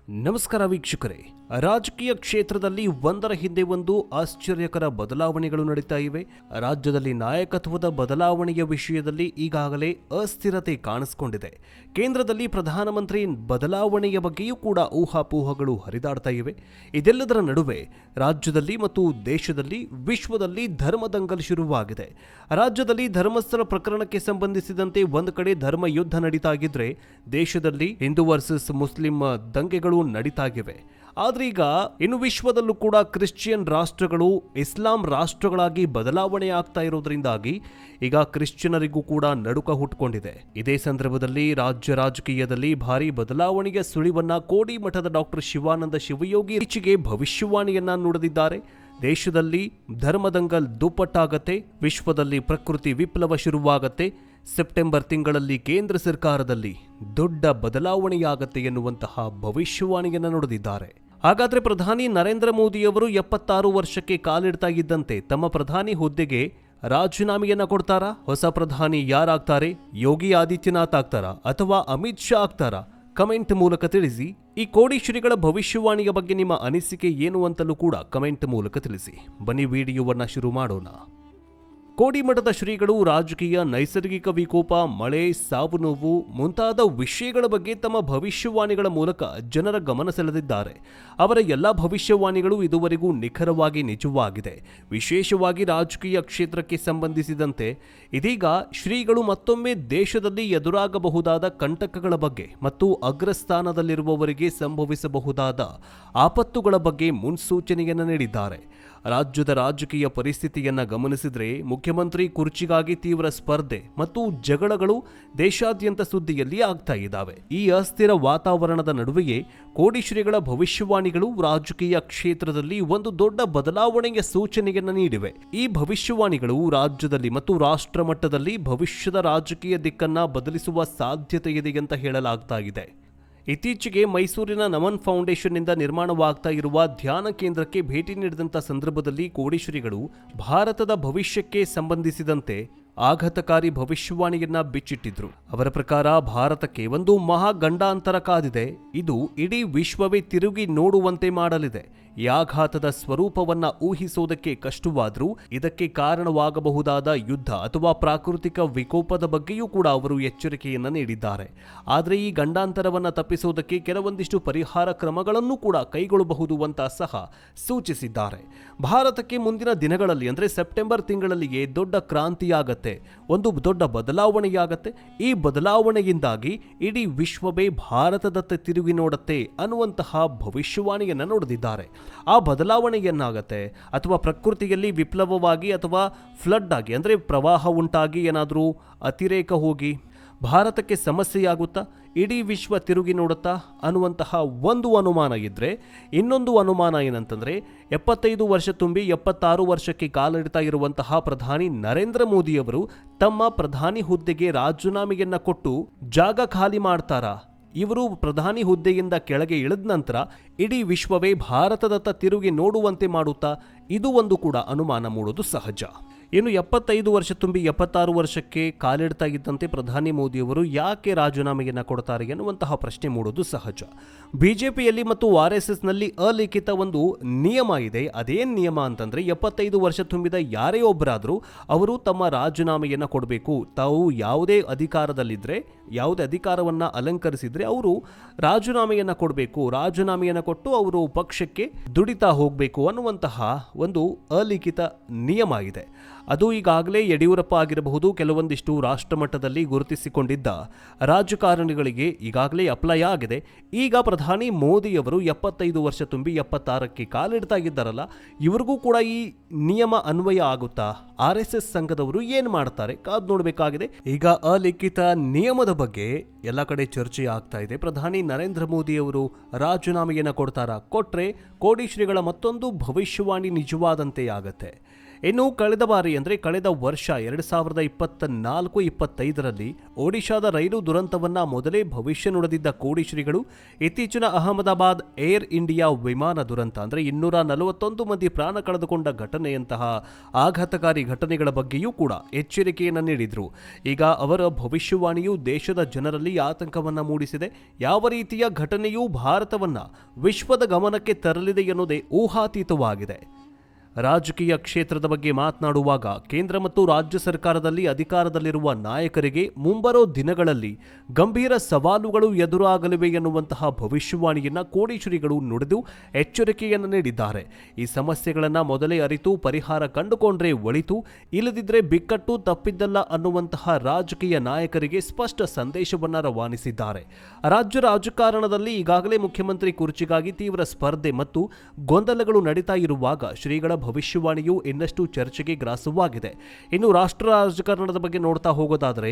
ನಮಸ್ಕಾರ ವೀಕ್ಷಕರೇ. ರಾಜಕೀಯ ಕ್ಷೇತ್ರದಲ್ಲಿ ಒಂದರ ಹಿಂದೆ ಒಂದು ಆಶ್ಚರ್ಯಕರ ಬದಲಾವಣೆಗಳು ನಡೀತಾ ಇವೆ. ರಾಜ್ಯದಲ್ಲಿ ನಾಯಕತ್ವದ ಬದಲಾವಣೆಯ ವಿಷಯದಲ್ಲಿ ಈಗಾಗಲೇ ಅಸ್ಥಿರತೆ ಕಾಣಿಸಿಕೊಂಡಿದೆ. ಕೇಂದ್ರದಲ್ಲಿ ಪ್ರಧಾನಮಂತ್ರಿ ಬದಲಾವಣೆಯ ಬಗ್ಗೆಯೂ ಕೂಡ ಊಹಾಪೋಹಗಳು ಹರಿದಾಡ್ತಾ ಇವೆ. ಇದೆಲ್ಲದರ ನಡುವೆ ರಾಜ್ಯದಲ್ಲಿ ಮತ್ತು ದೇಶದಲ್ಲಿ ವಿಶ್ವದಲ್ಲಿ ಧರ್ಮದಂಗಲ್ ಶುರುವಾಗಿದೆ. ರಾಜ್ಯದಲ್ಲಿ ಧರ್ಮಸ್ಥಳ ಪ್ರಕರಣಕ್ಕೆ ಸಂಬಂಧಿಸಿದಂತೆ ಒಂದು ಕಡೆ ಧರ್ಮ ಯುದ್ಧ ನಡೀತಾ ಇದ್ರೆ, ದೇಶದಲ್ಲಿ ಹಿಂದೂ ವರ್ಸಸ್ ಮುಸ್ಲಿಂ ದಂಗೆಗಳು ನಡೀತಾಗಿವೆ. ಆದ್ರೆ ಈಗ ಇನ್ನು ವಿಶ್ವದಲ್ಲೂ ಕೂಡ ಕ್ರಿಶ್ಚಿಯನ್ ರಾಷ್ಟ್ರಗಳು ಇಸ್ಲಾಂ ರಾಷ್ಟ್ರಗಳಾಗಿ ಬದಲಾವಣೆ ಆಗ್ತಾ ಇರೋದ್ರಿಂದಾಗಿ ಈಗ ಕ್ರಿಶ್ಚಿಯನರಿಗೂ ಕೂಡ ನಡುಕ ಹುಟ್ಟುಕೊಂಡಿದೆ. ಇದೇ ಸಂದರ್ಭದಲ್ಲಿ ರಾಜ್ಯ ರಾಜಕೀಯದಲ್ಲಿ ಭಾರಿ ಬದಲಾವಣೆಯ ಸುಳಿವನ್ನ ಕೋಡಿ ಮಠದ ಡಾಕ್ಟರ್ ಶಿವಾನಂದ ಶಿವಯೋಗಿ ಈಚೆಗೆ ಭವಿಷ್ಯವಾಣಿಯನ್ನ ನುಡಿದಿದ್ದಾರೆ. ದೇಶದಲ್ಲಿ ಧರ್ಮದಂಗಲ್ ದುಪ್ಪಟ್ಟಾಗತ್ತೆ, ವಿಶ್ವದಲ್ಲಿ ಪ್ರಕೃತಿ ವಿಪ್ಲವ ಶುರುವಾಗತ್ತೆ, ಸೆಪ್ಟೆಂಬರ್ ತಿಂಗಳಲ್ಲಿ ಕೇಂದ್ರ ಸರ್ಕಾರದಲ್ಲಿ ದೊಡ್ಡ ಬದಲಾವಣೆಯಾಗತ್ತೆ ಎನ್ನುವಂತಹ ಭವಿಷ್ಯವಾಣಿಯನ್ನು ನುಡಿದಿದ್ದಾರೆ. ಹಾಗಾದ್ರೆ ಪ್ರಧಾನಿ ನರೇಂದ್ರ ಮೋದಿಯವರು 76 ವರ್ಷಕ್ಕೆ ಕಾಲಿಡ್ತಾ ಇದ್ದಂತೆ ತಮ್ಮ ಪ್ರಧಾನಿ ಹುದ್ದೆಗೆ ರಾಜೀನಾಮೆಯನ್ನ ಕೊಡ್ತಾರಾ? ಹೊಸ ಪ್ರಧಾನಿ ಯಾರಾಗ್ತಾರೆ? ಯೋಗಿ ಆದಿತ್ಯನಾಥ್ ಆಗ್ತಾರಾ ಅಥವಾ ಅಮಿತ್ ಶಾ ಆಗ್ತಾರಾ? ಕಮೆಂಟ್ ಮೂಲಕ ತಿಳಿಸಿ. ಈ ಕೋಡಿ ಶ್ರೀಗಳ ಭವಿಷ್ಯವಾಣಿಯ ಬಗ್ಗೆ ನಿಮ್ಮ ಅನಿಸಿಕೆ ಏನು ಅಂತಲೂ ಕೂಡ ಕಮೆಂಟ್ ಮೂಲಕ ತಿಳಿಸಿ. ಬನ್ನಿ ವಿಡಿಯೋವನ್ನ ಶುರು ಮಾಡೋಣ. ಕೋಡಿ ಮಠದ ಶ್ರೀಗಳು ರಾಜಕೀಯ, ನೈಸರ್ಗಿಕ ವಿಕೋಪ, ಮಳೆ, ಸಾವು ನೋವು ಮುಂತಾದ ವಿಷಯಗಳ ಬಗ್ಗೆ ತಮ್ಮ ಭವಿಷ್ಯವಾಣಿಗಳ ಮೂಲಕ ಜನರ ಗಮನ ಸೆಳೆದಿದ್ದಾರೆ. ಅವರ ಎಲ್ಲ ಭವಿಷ್ಯವಾಣಿಗಳು ಇದುವರೆಗೂ ನಿಖರವಾಗಿ ನಿಜವಾಗಿದೆ. ವಿಶೇಷವಾಗಿ ರಾಜಕೀಯ ಕ್ಷೇತ್ರಕ್ಕೆ ಸಂಬಂಧಿಸಿದಂತೆ ಇದೀಗ ಶ್ರೀಗಳು ಮತ್ತೊಮ್ಮೆ ದೇಶದಲ್ಲಿ ಎದುರಾಗಬಹುದಾದ ಕಂಟಕಗಳ ಬಗ್ಗೆ ಮತ್ತು ಅಗ್ರಸ್ಥಾನದಲ್ಲಿರುವವರಿಗೆ ಸಂಭವಿಸಬಹುದಾದ ಆಪತ್ತುಗಳ ಬಗ್ಗೆ ಮುನ್ಸೂಚನೆಯನ್ನು ನೀಡಿದ್ದಾರೆ. ರಾಜ್ಯದ ರಾಜಕೀಯ ಪರಿಸ್ಥಿತಿಯನ್ನ ಗಮನಿಸಿದರೆ ಮುಖ್ಯಮಂತ್ರಿ ಕುರ್ಚಿಗಾಗಿ ತೀವ್ರ ಸ್ಪರ್ಧೆ ಮತ್ತು ಜಗಳಗಳು ದೇಶಾದ್ಯಂತ ಸುದ್ದಿಯಲ್ಲಿ ಆಗ್ತಾ ಇದ್ದಾವೆ. ಈ ಅಸ್ಥಿರ ವಾತಾವರಣದ ನಡುವೆಯೇ ಕೋಡಿ ಶ್ರೀಗಳ ಭವಿಷ್ಯವಾಣಿಗಳು ರಾಜಕೀಯ ಕ್ಷೇತ್ರದಲ್ಲಿ ಒಂದು ದೊಡ್ಡ ಬದಲಾವಣೆಯ ಸೂಚನೆಯನ್ನು ನೀಡಿವೆ. ಈ ಭವಿಷ್ಯವಾಣಿಗಳು ರಾಜ್ಯದಲ್ಲಿ ಮತ್ತು ರಾಷ್ಟ್ರ ಮಟ್ಟದಲ್ಲಿ ಭವಿಷ್ಯದ ರಾಜಕೀಯ ದಿಕ್ಕನ್ನ ಬದಲಿಸುವ ಸಾಧ್ಯತೆ ಇದೆ ಅಂತ ಹೇಳಲಾಗ್ತಾ ಇದೆ. ಇತ್ತೀಚೆಗೆ ಮೈಸೂರಿನ ನಮನ್ ಫೌಂಡೇಶನ್ನಿಂದ ನಿರ್ಮಾಣವಾಗ್ತಾ ಇರುವ ಧ್ಯಾನ ಕೇಂದ್ರಕ್ಕೆ ಭೇಟಿ ನೀಡಿದಂಥ ಸಂದರ್ಭದಲ್ಲಿ ಕೋಡಿ ಶ್ರೀಗಳು ಭಾರತದ ಭವಿಷ್ಯಕ್ಕೆ ಸಂಬಂಧಿಸಿದಂತೆ ಆಘಾತಕಾರಿ ಭವಿಷ್ಯವಾಣಿಯನ್ನ ಬಿಚ್ಚಿಟ್ಟಿದ್ರು. ಅವರ ಪ್ರಕಾರ ಭಾರತಕ್ಕೆ ಒಂದು ಮಹಾ ಗಂಡಾಂತರ ಕಾದಿದೆ. ಇದು ಇಡೀ ವಿಶ್ವವೇ ತಿರುಗಿ ನೋಡುವಂತೆ ಮಾಡಲಿದೆ. ಈ ಆಘಾತದ ಸ್ವರೂಪವನ್ನ ಊಹಿಸೋದಕ್ಕೆ ಕಷ್ಟವಾದರೂ ಇದಕ್ಕೆ ಕಾರಣವಾಗಬಹುದಾದ ಯುದ್ಧ ಅಥವಾ ಪ್ರಾಕೃತಿಕ ವಿಕೋಪದ ಬಗ್ಗೆಯೂ ಕೂಡ ಅವರು ಎಚ್ಚರಿಕೆಯನ್ನ ನೀಡಿದ್ದಾರೆ. ಆದರೆ ಈ ಗಂಡಾಂತರವನ್ನ ತಪ್ಪಿಸೋದಕ್ಕೆ ಕೆಲವೊಂದಿಷ್ಟು ಪರಿಹಾರ ಕ್ರಮಗಳನ್ನು ಕೂಡ ಕೈಗೊಳ್ಳಬಹುದು ಅಂತ ಸಹ ಸೂಚಿಸಿದ್ದಾರೆ. ಭಾರತಕ್ಕೆ ಮುಂದಿನ ದಿನಗಳಲ್ಲಿ ಅಂದರೆ ಸೆಪ್ಟೆಂಬರ್ ತಿಂಗಳಲ್ಲಿಯೇ ದೊಡ್ಡ ಕ್ರಾಂತಿಯಾಗತ್ತೆ, ಒಂದು ದೊಡ್ಡ ಬದಲಾವಣೆಯಾಗತ್ತೆ. ಈ ಬದಲಾವಣೆಯಿಂದಾಗಿ ಇಡೀ ವಿಶ್ವವೇ ಭಾರತದತ್ತ ತಿರುಗಿ ನೋಡತ್ತೆ ಅನ್ನುವಂತಹ ಭವಿಷ್ಯವಾಣಿಯನ್ನ ನುಡಿದಿದ್ದಾರೆ. ಆ ಬದಲಾವಣೆ ಏನಾಗತ್ತೆ? ಅಥವಾ ಪ್ರಕೃತಿಯಲ್ಲಿ ವಿಪ್ಲವವಾಗಿ ಅಥವಾ ಫ್ಲಡ್ ಆಗಿ ಅಂದರೆ ಪ್ರವಾಹ ಉಂಟಾಗಿ ಏನಾದರೂ ಅತಿರೇಕ ಹೋಗಿ ಭಾರತಕ್ಕೆ ಸಮಸ್ಯೆಯಾಗುತ್ತಾ, ಇಡೀ ವಿಶ್ವ ತಿರುಗಿ ನೋಡುತ್ತಾ ಅನ್ನುವಂತಹ ಒಂದು ಅನುಮಾನ ಇದ್ದರೆ, ಇನ್ನೊಂದು ಅನುಮಾನ ಏನಂತಂದರೆ 75 ವರ್ಷ ತುಂಬಿ 76 ವರ್ಷಕ್ಕೆ ಕಾಲಿಡ್ತಾ ಇರುವಂತಹ ಪ್ರಧಾನಿ ನರೇಂದ್ರ ಮೋದಿಯವರು ತಮ್ಮ ಪ್ರಧಾನಿ ಹುದ್ದೆಗೆ ರಾಜೀನಾಮೆಯನ್ನ ಕೊಟ್ಟು ಜಾಗ ಖಾಲಿ ಮಾಡ್ತಾರಾ? ಇವರು ಪ್ರಧಾನಿ ಹುದ್ದೆಯಿಂದ ಕೆಳಗೆ ಇಳಿದ ನಂತರ ಇಡೀ ವಿಶ್ವವೇ ಭಾರತದತ್ತ ತಿರುಗಿ ನೋಡುವಂತೆ ಮಾಡುತ್ತಾ? ಇದು ಒಂದು ಕೂಡ ಅನುಮಾನ ಮೂಡೋದು ಸಹಜ. ಇನ್ನು 75 ವರ್ಷ ತುಂಬಿ 76 ವರ್ಷಕ್ಕೆ ಕಾಲಿಡ್ತಾ ಇದ್ದಂತೆ ಪ್ರಧಾನಿ ಮೋದಿಯವರು ಯಾಕೆ ರಾಜೀನಾಮೆಯನ್ನು ಕೊಡ್ತಾರೆ ಎನ್ನುವಂತಹ ಪ್ರಶ್ನೆ ಮೂಡೋದು ಸಹಜ. ಬಿಜೆಪಿಯಲ್ಲಿ ಮತ್ತು RSSನಲ್ಲಿ ಅಲಿಖಿತ ಒಂದು ನಿಯಮ ಇದೆ. ಅದೇನು ನಿಯಮ ಅಂತಂದರೆ 75 ವರ್ಷ ತುಂಬಿದ ಯಾರೇ ಒಬ್ಬರಾದರೂ ಅವರು ತಮ್ಮ ರಾಜೀನಾಮೆಯನ್ನು ಕೊಡಬೇಕು. ತಾವು ಯಾವುದೇ ಅಧಿಕಾರದಲ್ಲಿದ್ದರೆ, ಯಾವುದೇ ಅಧಿಕಾರವನ್ನು ಅಲಂಕರಿಸಿದರೆ ಅವರು ರಾಜೀನಾಮೆಯನ್ನು ಕೊಡಬೇಕು. ರಾಜೀನಾಮೆಯನ್ನು ಕೊಟ್ಟು ಅವರು ಪಕ್ಷಕ್ಕೆ ದುಡಿತಾ ಹೋಗಬೇಕು ಅನ್ನುವಂತಹ ಒಂದು ಅಲಿಖಿತ ನಿಯಮ ಇದೆ. ಅದು ಈಗಾಗಲೇ ಯಡಿಯೂರಪ್ಪ ಆಗಿರಬಹುದು, ಕೆಲವೊಂದಿಷ್ಟು ರಾಷ್ಟ್ರಮಟ್ಟದಲ್ಲಿ ಗುರುತಿಸಿಕೊಂಡಿದ್ದ ರಾಜಕಾರಣಿಗಳಿಗೆ ಈಗಾಗಲೇ ಅಪ್ಲೈ ಆಗಿದೆ. ಈಗ ಪ್ರಧಾನಿ ಮೋದಿಯವರು 75 ವರ್ಷ ತುಂಬಿ 76ಕ್ಕೆ ಕಾಲಿಡ್ತಾ ಇದ್ದಾರಲ್ಲ, ಇವರಿಗೂ ಕೂಡ ಈ ನಿಯಮ ಅನ್ವಯ ಆಗುತ್ತಾ? RSS ಸಂಘದವರು ಏನು ಮಾಡ್ತಾರೆ ಕಾದು ನೋಡಬೇಕಾಗಿದೆ. ಈಗ ಅಲಿಖಿತ ನಿಯಮದ ಬಗ್ಗೆ ಎಲ್ಲ ಕಡೆ ಚರ್ಚೆ ಆಗ್ತಾ ಇದೆ. ಪ್ರಧಾನಿ ನರೇಂದ್ರ ಮೋದಿಯವರು ರಾಜೀನಾಮೆಯನ್ನು ಕೊಡ್ತಾರಾ? ಕೊಟ್ರೆ ಕೋಡಿ ಶ್ರೀಗಳ ಮತ್ತೊಂದು ಭವಿಷ್ಯವಾಣಿ ನಿಜವಾದಂತೆ ಆಗತ್ತೆ. ಇನ್ನು ಕಳೆದ ಬಾರಿ ಅಂದರೆ ಕಳೆದ ವರ್ಷ 2024-25ರಲ್ಲಿ ಒಡಿಶಾದ ರೈಲು ದುರಂತವನ್ನ ಮೊದಲೇ ಭವಿಷ್ಯ ನುಡಿದಿದ್ದ ಕೋಡಿಶ್ರೀಗಳು ಇತ್ತೀಚಿನ ಅಹಮದಾಬಾದ್ ಏರ್ ಇಂಡಿಯಾ ವಿಮಾನ ದುರಂತ ಅಂದರೆ 241 ಮಂದಿ ಪ್ರಾಣ ಕಳೆದುಕೊಂಡ ಘಟನೆಯಂತಹ ಆಘಾತಕಾರಿ ಘಟನೆಗಳ ಬಗ್ಗೆಯೂ ಕೂಡ ಎಚ್ಚರಿಕೆಯನ್ನು ನೀಡಿದ್ರು. ಈಗ ಅವರ ಭವಿಷ್ಯವಾಣಿಯು ದೇಶದ ಜನರಲ್ಲಿ ಆತಂಕವನ್ನ ಮೂಡಿಸಿದೆ. ಯಾವ ರೀತಿಯ ಘಟನೆಯೂ ಭಾರತವನ್ನ ವಿಶ್ವದ ಗಮನಕ್ಕೆ ತರಲಿದೆ ಎನ್ನುವುದೇ ಊಹಾತೀತವಾಗಿದೆ. ರಾಜಕೀಯ ಕ್ಷೇತ್ರದ ಬಗ್ಗೆ ಮಾತನಾಡುವಾಗ ಕೇಂದ್ರ ಮತ್ತು ರಾಜ್ಯ ಸರ್ಕಾರದಲ್ಲಿ ಅಧಿಕಾರದಲ್ಲಿರುವ ನಾಯಕರಿಗೆ ಮುಂಬರೋ ದಿನಗಳಲ್ಲಿ ಗಂಭೀರ ಸವಾಲುಗಳು ಎದುರಾಗಲಿವೆ ಎನ್ನುವಂತಹ ಭವಿಷ್ಯವಾಣಿಯನ್ನು ಕೋಡಿಶ್ರೀಗಳು ನುಡಿದು ಎಚ್ಚರಿಕೆಯನ್ನು ನೀಡಿದ್ದಾರೆ. ಈ ಸಮಸ್ಯೆಗಳನ್ನು ಮೊದಲೇ ಅರಿತು ಪರಿಹಾರ ಕಂಡುಕೊಂಡ್ರೆ ಒಳಿತು, ಇಲ್ಲದಿದ್ದರೆ ಬಿಕ್ಕಟ್ಟು ತಪ್ಪಿದ್ದಲ್ಲ ಅನ್ನುವಂತಹ ರಾಜಕೀಯ ನಾಯಕರಿಗೆ ಸ್ಪಷ್ಟ ಸಂದೇಶವನ್ನು ರವಾನಿಸಿದ್ದಾರೆ. ರಾಜ್ಯ ರಾಜಕಾರಣದಲ್ಲಿ ಈಗಾಗಲೇ ಮುಖ್ಯಮಂತ್ರಿ ಕುರ್ಚಿಗಾಗಿ ತೀವ್ರ ಸ್ಪರ್ಧೆ ಮತ್ತು ಗೊಂದಲಗಳು ನಡೀತಾ ಇರುವಾಗ ಶ್ರೀಗಳ ಭವಿಷ್ಯವಾಣಿಯು ಇನ್ನಷ್ಟು ಚರ್ಚೆಗೆ ಗ್ರಾಸವಾಗಿದೆ. ಇನ್ನು ರಾಷ್ಟ್ರ ರಾಜಕಾರಣದ ಬಗ್ಗೆ ನೋಡ್ತಾ ಹೋಗೋದಾದರೆ,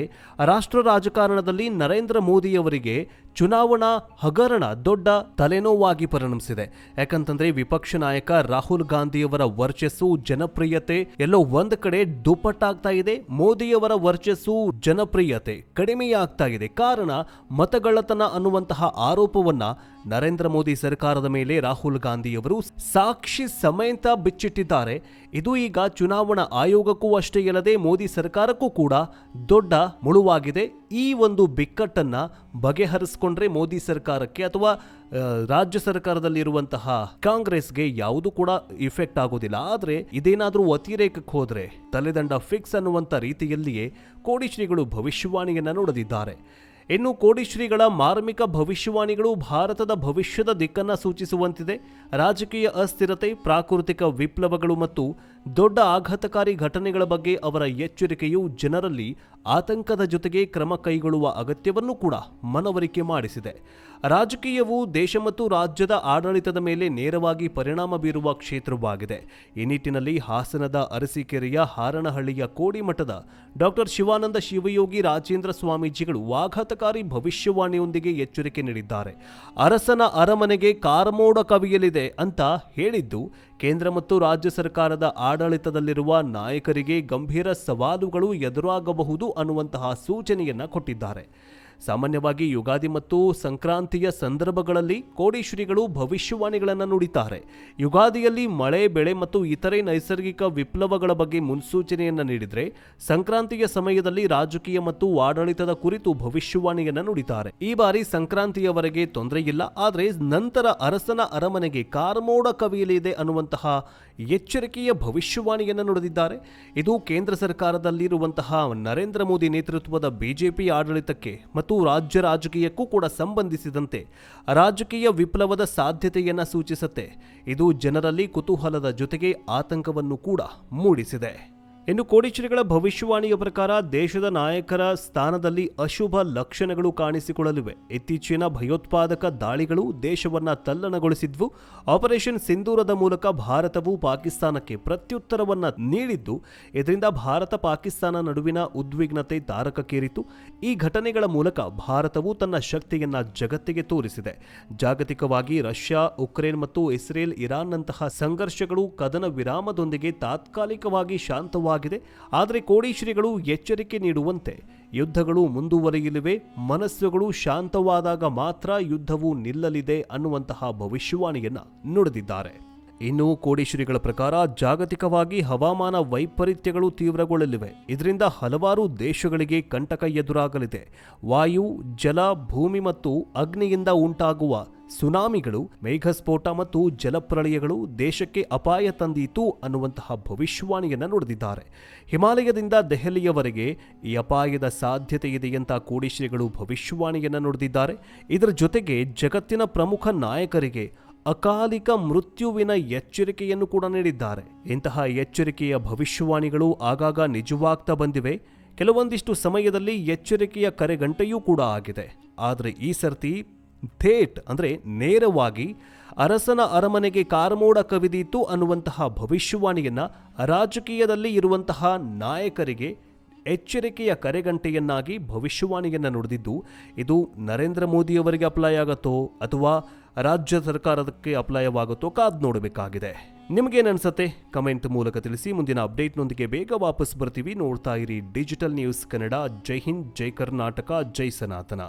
ರಾಷ್ಟ್ರ ರಾಜಕಾರಣದಲ್ಲಿ ನರೇಂದ್ರ ಮೋದಿಯವರಿಗೆ ಚುನಾವಣಾ ಹಗರಣ ದೊಡ್ಡ ತಲೆನೋವಾಗಿ ಪರಿಣಮಿಸಿದೆ. ಯಾಕಂತಂದ್ರೆ ವಿಪಕ್ಷ ನಾಯಕ ರಾಹುಲ್ ಗಾಂಧಿಯವರ ವರ್ಚಸ್ಸು, ಜನಪ್ರಿಯತೆ ಎಲ್ಲೋ ಒಂದ್ ಕಡೆ ದುಪ್ಪಟ್ಟಾಗ್ತಾ ಇದೆ. ಮೋದಿಯವರ ವರ್ಚಸ್ಸು, ಜನಪ್ರಿಯತೆ ಕಡಿಮೆಯಾಗ್ತಾ ಇದೆ. ಕಾರಣ ಮತಗಳ್ಳತನ ಅನ್ನುವಂತಹ ಆರೋಪವನ್ನ ನರೇಂದ್ರ ಮೋದಿ ಸರ್ಕಾರದ ಮೇಲೆ ರಾಹುಲ್ ಗಾಂಧಿಯವರು ಸಾಕ್ಷಿ ಸಮೇತ ಬಿಚ್ಚಿಟ್ಟಿದ್ದಾರೆ. ಇದು ಈಗ ಚುನಾವಣಾ ಆಯೋಗಕ್ಕೂ ಅಷ್ಟೇ ಅಲ್ಲದೆ ಮೋದಿ ಸರ್ಕಾರಕ್ಕೂ ಕೂಡ ದೊಡ್ಡ ಮುಳುವಾಗಿದೆ. ಈ ಒಂದು ಬಿಕ್ಕಟ್ಟನ್ನ ಬಗೆಹರಿಸಿಕೊಂಡ್ರೆ ಮೋದಿ ಸರ್ಕಾರಕ್ಕೆ ಅಥವಾ ರಾಜ್ಯ ಸರ್ಕಾರದಲ್ಲಿರುವಂತಹ ಕಾಂಗ್ರೆಸ್ಗೆ ಯಾವುದು ಕೂಡ ಇಫೆಕ್ಟ್ ಆಗೋದಿಲ್ಲ. ಆದರೆ ಇದೇನಾದರೂ ಅತಿರೇಕಕ್ಕೆ ಹೋದ್ರೆ ತಲೆದಂಡ ಫಿಕ್ಸ್ ಅನ್ನುವಂಥ ರೀತಿಯಲ್ಲಿಯೇ ಕೋಡಿಶ್ರೀಗಳು ಭವಿಷ್ಯವಾಣಿಯನ್ನ ನುಡಿದಿದ್ದಾರೆ. ಇನ್ನು ಕೋಡಿಶ್ರೀಗಳ ಮಾರ್ಮಿಕ ಭವಿಷ್ಯವಾಣಿಗಳು ಭಾರತದ ಭವಿಷ್ಯದ ದಿಕ್ಕನ್ನು ಸೂಚಿಸುವಂತಿದೆ. ರಾಜಕೀಯ ಅಸ್ಥಿರತೆ, ಪ್ರಾಕೃತಿಕ ವಿಪ್ಲವಗಳು ಮತ್ತು ದೊಡ್ಡ ಆಘಾತಕಾರಿ ಘಟನೆಗಳ ಬಗ್ಗೆ ಅವರ ಎಚ್ಚರಿಕೆಯು ಜನರಲ್ಲಿ ಆತಂಕದ ಜೊತೆಗೆ ಕ್ರಮ ಕೈಗೊಳ್ಳುವ ಅಗತ್ಯವನ್ನು ಕೂಡ ಮನವರಿಕೆ ಮಾಡಿಸಿದೆ. ರಾಜಕೀಯವು ದೇಶ ಮತ್ತು ರಾಜ್ಯದ ಆಡಳಿತದ ಮೇಲೆ ನೇರವಾಗಿ ಪರಿಣಾಮ ಬೀರುವ ಕ್ಷೇತ್ರವಾಗಿದೆ. ಈ ನಿಟ್ಟಿನಲ್ಲಿ ಹಾಸನದ ಅರಸೀಕೆರೆಯ ಹಾರನಹಳ್ಳಿಯ ಕೋಡಿಮಠದ ಡಾಕ್ಟರ್ ಶಿವಾನಂದ ಶಿವಯೋಗಿ ರಾಜೇಂದ್ರ ಸ್ವಾಮೀಜಿಗಳು ಆಘಾತಕಾರಿ ಭವಿಷ್ಯವಾಣಿಯೊಂದಿಗೆ ಎಚ್ಚರಿಕೆ ನೀಡಿದ್ದಾರೆ. ಅರಸನ ಅರಮನೆಗೆ ಕಾರ್ಮೋಡ ಕವಿಯಲಿದೆ ಅಂತ ಹೇಳಿದ್ದು ಕೇಂದ್ರ ಮತ್ತು ರಾಜ್ಯ ಸರ್ಕಾರದ ಆಡಳಿತದಲ್ಲಿರುವ ನಾಯಕರಿಗೆ ಗಂಭೀರ ಸವಾಲುಗಳು ಎದುರಾಗಬಹುದು ಅನ್ನುವಂತಹ ಸೂಚನೆಯನ್ನ ಕೊಟ್ಟಿದ್ದಾರೆ. ಸಾಮಾನ್ಯವಾಗಿ ಯುಗಾದಿ ಮತ್ತು ಸಂಕ್ರಾಂತಿಯ ಸಂದರ್ಭಗಳಲ್ಲಿ ಕೋಡಿಶ್ರೀಗಳು ಭವಿಷ್ಯವಾಣಿಗಳನ್ನು ನುಡಿತಾರೆ. ಯುಗಾದಿಯಲ್ಲಿ ಮಳೆ, ಬೆಳೆ ಮತ್ತು ಇತರೆ ನೈಸರ್ಗಿಕ ವಿಪ್ಲವಗಳ ಬಗ್ಗೆ ಮುನ್ಸೂಚನೆಯನ್ನು ನೀಡಿದರೆ, ಸಂಕ್ರಾಂತಿಯ ಸಮಯದಲ್ಲಿ ರಾಜಕೀಯ ಮತ್ತು ಆಡಳಿತದ ಕುರಿತು ಭವಿಷ್ಯವಾಣಿಯನ್ನು ನುಡಿತಾರೆ. ಈ ಬಾರಿ ಸಂಕ್ರಾಂತಿಯವರೆಗೆ ತೊಂದರೆ ಇಲ್ಲ, ಆದರೆ ನಂತರ ಅರಸನ ಅರಮನೆಗೆ ಕಾರ್ಮೋಡ ಕವಿಯಲಿದೆ ಅನ್ನುವಂತಹ ಎಚ್ಚರಿಕೆಯ ಭವಿಷ್ಯವಾಣಿಯನ್ನು ನುಡಿದಿದ್ದಾರೆ. ಇದು ಕೇಂದ್ರ ಸರ್ಕಾರದಲ್ಲಿರುವಂತಹ ನರೇಂದ್ರ ಮೋದಿ ನೇತೃತ್ವದ ಬಿಜೆಪಿ ಆಡಳಿತಕ್ಕೆ ಮತ್ತು ರಾಜ್ಯ ರಾಜಕೀಯಕ್ಕೂ ಕೂಡ ಸಂಬಂಧಿಸಿದಂತೆ ರಾಜಕೀಯ ವಿಪ್ಲವದ ಸಾಧ್ಯತೆಯನ್ನು ಸೂಚಿಸುತ್ತೆ. ಇದು ಜನರಲ್ಲಿ ಕುತೂಹಲದ ಜೊತೆಗೆ ಆತಂಕವನ್ನು ಕೂಡ ಮೂಡಿಸಿದೆ. ಇನ್ನು ಕೋಡಿಶ್ರೀಗಳ ಭವಿಷ್ಯವಾಣಿಯ ಪ್ರಕಾರ ದೇಶದ ನಾಯಕರ ಸ್ಥಾನದಲ್ಲಿ ಅಶುಭ ಲಕ್ಷಣಗಳು ಕಾಣಿಸಿಕೊಳ್ಳಲಿವೆ. ಇತ್ತೀಚಿನ ಭಯೋತ್ಪಾದಕ ದಾಳಿಗಳು ದೇಶವನ್ನ ತಲ್ಲಣಗೊಳಿಸಿದ್ವು. ಆಪರೇಷನ್ ಸಿಂಧೂರದ ಮೂಲಕ ಭಾರತವು ಪಾಕಿಸ್ತಾನಕ್ಕೆ ಪ್ರತ್ಯುತ್ತರವನ್ನ ನೀಡಿದ್ದು, ಇದರಿಂದ ಭಾರತ ಪಾಕಿಸ್ತಾನ ನಡುವಿನ ಉದ್ವಿಗ್ನತೆ ತಾರಕಕ್ಕೇರಿತು. ಈ ಘಟನೆಗಳ ಮೂಲಕ ಭಾರತವು ತನ್ನ ಶಕ್ತಿಯನ್ನ ಜಗತ್ತಿಗೆ ತೋರಿಸಿದೆ. ಜಾಗತಿಕವಾಗಿ ರಷ್ಯಾ, ಉಕ್ರೇನ್ ಮತ್ತು ಇಸ್ರೇಲ್, ಇರಾನ್ನಂತಹ ಸಂಘರ್ಷಗಳು ಕದನ ವಿರಾಮದೊಂದಿಗೆ ತಾತ್ಕಾಲಿಕವಾಗಿ ಶಾಂತವಾಗಿ ಆದರೆ ಕೋಡಿಶ್ರೀಗಳು ಎಚ್ಚರಿಕೆ ನೀಡುವಂತೆ ಯುದ್ಧಗಳು ಮುಂದುವರಿಯಲಿವೆ, ಮನಸ್ಸುಗಳು ಶಾಂತವಾದಾಗ ಮಾತ್ರ ಯುದ್ಧವು ನಿಲ್ಲಲಿದೆ ಅನ್ನುವಂತಹ ಭವಿಷ್ಯವಾಣಿಯನ್ನ ನುಡಿದಿದ್ದಾರೆ. ಇನ್ನು ಕೋಡಿಶ್ರೀಗಳ ಪ್ರಕಾರ ಜಾಗತಿಕವಾಗಿ ಹವಾಮಾನ ವೈಪರೀತ್ಯಗಳು ತೀವ್ರಗೊಳ್ಳಲಿವೆ. ಇದರಿಂದ ಹಲವಾರು ದೇಶಗಳಿಗೆ ಕಂಟಕ ಎದುರಾಗಲಿದೆ. ವಾಯು, ಜಲ, ಭೂಮಿ ಮತ್ತು ಅಗ್ನಿಯಿಂದ ಉಂಟಾಗುವ ಸುನಾಮಿಗಳು, ಮೇಘಸ್ಫೋಟ ಮತ್ತು ಜಲಪ್ರಳಯಗಳು ದೇಶಕ್ಕೆ ಅಪಾಯ ತಂದೀತು ಅನ್ನುವಂತಹ ಭವಿಷ್ಯವಾಣಿಯನ್ನು ನುಡಿದಿದ್ದಾರೆ. ಹಿಮಾಲಯದಿಂದ ದೆಹಲಿಯವರೆಗೆ ಈ ಅಪಾಯದ ಸಾಧ್ಯತೆ ಇದೆಯಂತ ಕೋಡಿಶ್ರೀಗಳು ಭವಿಷ್ಯವಾಣಿಯನ್ನು ನುಡಿದಿದ್ದಾರೆ. ಇದರ ಜೊತೆಗೆ ಜಗತ್ತಿನ ಪ್ರಮುಖ ನಾಯಕರಿಗೆ ಅಕಾಲಿಕ ಮೃತ್ಯುವಿನ ಎಚ್ಚರಿಕೆಯನ್ನು ಕೂಡ ನೀಡಿದ್ದಾರೆ. ಇಂತಹ ಎಚ್ಚರಿಕೆಯ ಭವಿಷ್ಯವಾಣಿಗಳು ಆಗಾಗ ನಿಜವಾಗ್ತಾ ಬಂದಿವೆ. ಕೆಲವೊಂದಿಷ್ಟು ಸಮಯದಲ್ಲಿ ಎಚ್ಚರಿಕೆಯ ಕರೆಗಂಟೆಯೂ ಕೂಡ ಆಗಿದೆ. ಆದರೆ ಈ ಸರ್ತಿ ಥೇಟ್ ಅಂದರೆ ನೇರವಾಗಿ ಅರಸನ ಅರಮನೆಗೆ ಕಾರ್ಮೋಡ ಕವಿದೀತು ಅನ್ನುವಂತಹ ಭವಿಷ್ಯವಾಣಿಯನ್ನ ರಾಜಕೀಯದಲ್ಲಿ ಇರುವಂತಹ ನಾಯಕರಿಗೆ ಎಚ್ಚರಿಕೆಯ ಕರೆಗಂಟೆಯನ್ನಾಗಿ ಭವಿಷ್ಯವಾಣಿಯನ್ನು ನುಡಿದಿದ್ದು, ಇದು ನರೇಂದ್ರ ಮೋದಿಯವರಿಗೆ ಅಪ್ಲೈ ಆಗುತ್ತೋ ಅಥವಾ ರಾಜ್ಯ ಸರ್ಕಾರಕ್ಕೆ ಅಪ್ಲೈವಾಗುತ್ತೋ ಕಾದು ನೋಡಬೇಕಾಗಿದೆ. ನಿಮಗೇನನ್ಸುತ್ತೆ ಕಮೆಂಟ್ ಮೂಲಕ ತಿಳಿಸಿ. ಮುಂದಿನ ಅಪ್ಡೇಟ್ನೊಂದಿಗೆ ಬೇಗ ವಾಪಸ್ ಬರ್ತೀವಿ. ನೋಡ್ತಾ ಇರಿ ಡಿಜಿಟಲ್ ನ್ಯೂಸ್ ಕನ್ನಡ. ಜೈ ಹಿಂದ್, ಜೈ ಕರ್ನಾಟಕ, ಜೈ ಸನಾತನ.